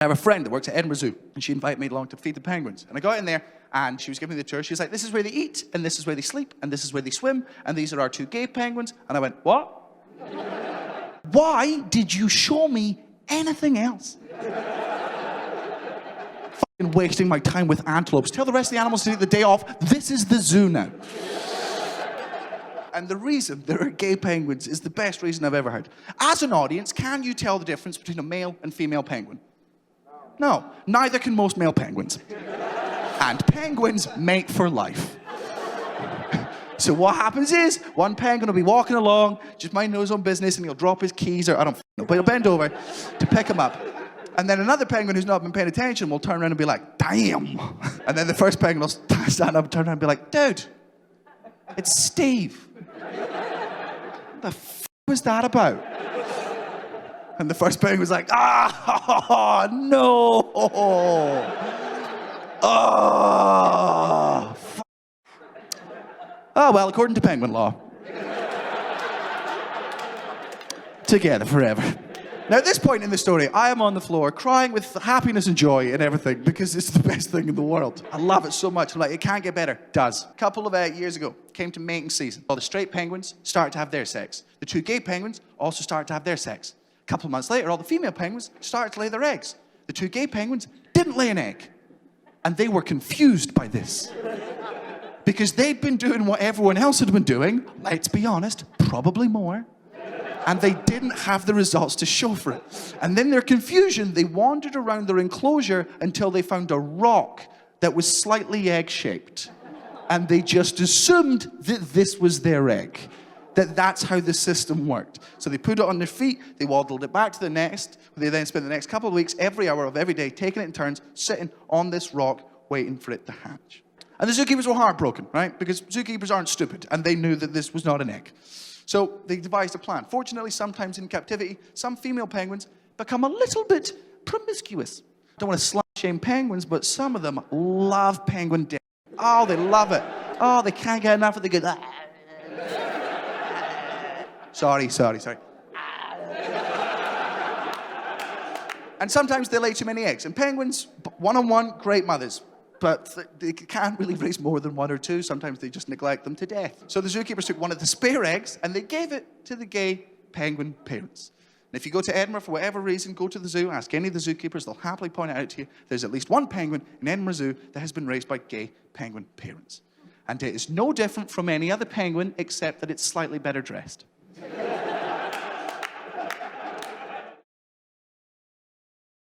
I have a friend that works at Edinburgh Zoo, and she invited me along to feed the penguins. And I got in there, and she was giving me the tour. She was like, this is where they eat, and this is where they sleep, and this is where they swim, and these are our 2 gay penguins. And I went, what? Why did you show me anything else? Fucking wasting my time with antelopes. Tell the rest of the animals to take the day off. This is the zoo now. And the reason there are gay penguins is the best reason I've ever heard. As an audience, can you tell the difference between a male and female penguin? No, neither can most male penguins. And penguins mate for life. So what happens is, one penguin will be walking along, just minding his own business, and he'll drop his keys, or I don't know, but he'll bend over to pick him up. And then another penguin who's not been paying attention will turn around and be like, damn. And then the first penguin will stand up and turn around and be like, dude, it's Steve. What the f*** was that about? And the first penguin was like, ah, oh, no. Oh, f***. Oh, well, according to penguin law. Together forever. Now, at this point in the story, I am on the floor crying with happiness and joy and everything because it's the best thing in the world. I love it so much. I'm like, it can't get better. It does. A couple of years ago, came to mating season. All the straight penguins started to have their sex. The 2 gay penguins also started to have their sex. A couple of months later, all the female penguins started to lay their eggs. The 2 gay penguins didn't lay an egg. And they were confused by this. Because they'd been doing what everyone else had been doing, let's be honest, probably more. And they didn't have the results to show for it. And in their confusion, they wandered around their enclosure until they found a rock that was slightly egg-shaped. And they just assumed that this was their egg. That's how the system worked. So they put it on their feet, they waddled it back to the nest, they then spent the next couple of weeks, every hour of every day, taking it in turns, sitting on this rock, waiting for it to hatch. And the zookeepers were heartbroken, right? Because zookeepers aren't stupid, and they knew that this was not an egg. So they devised a plan. Fortunately, sometimes in captivity, some female penguins become a little bit promiscuous. I don't want to slut-shame penguins, but some of them love penguin dick. Oh, they love it. Oh, they can't get enough of the good. Sorry. And sometimes they lay too many eggs. And penguins, one-on-one, great mothers. But they can't really raise more than 1 or 2. Sometimes they just neglect them to death. So the zookeepers took one of the spare eggs and they gave it to the gay penguin parents. And if you go to Edinburgh for whatever reason, go to the zoo, ask any of the zookeepers, they'll happily point it out to you. There's at least one penguin in Edinburgh Zoo that has been raised by gay penguin parents. And it is no different from any other penguin except that it's slightly better dressed.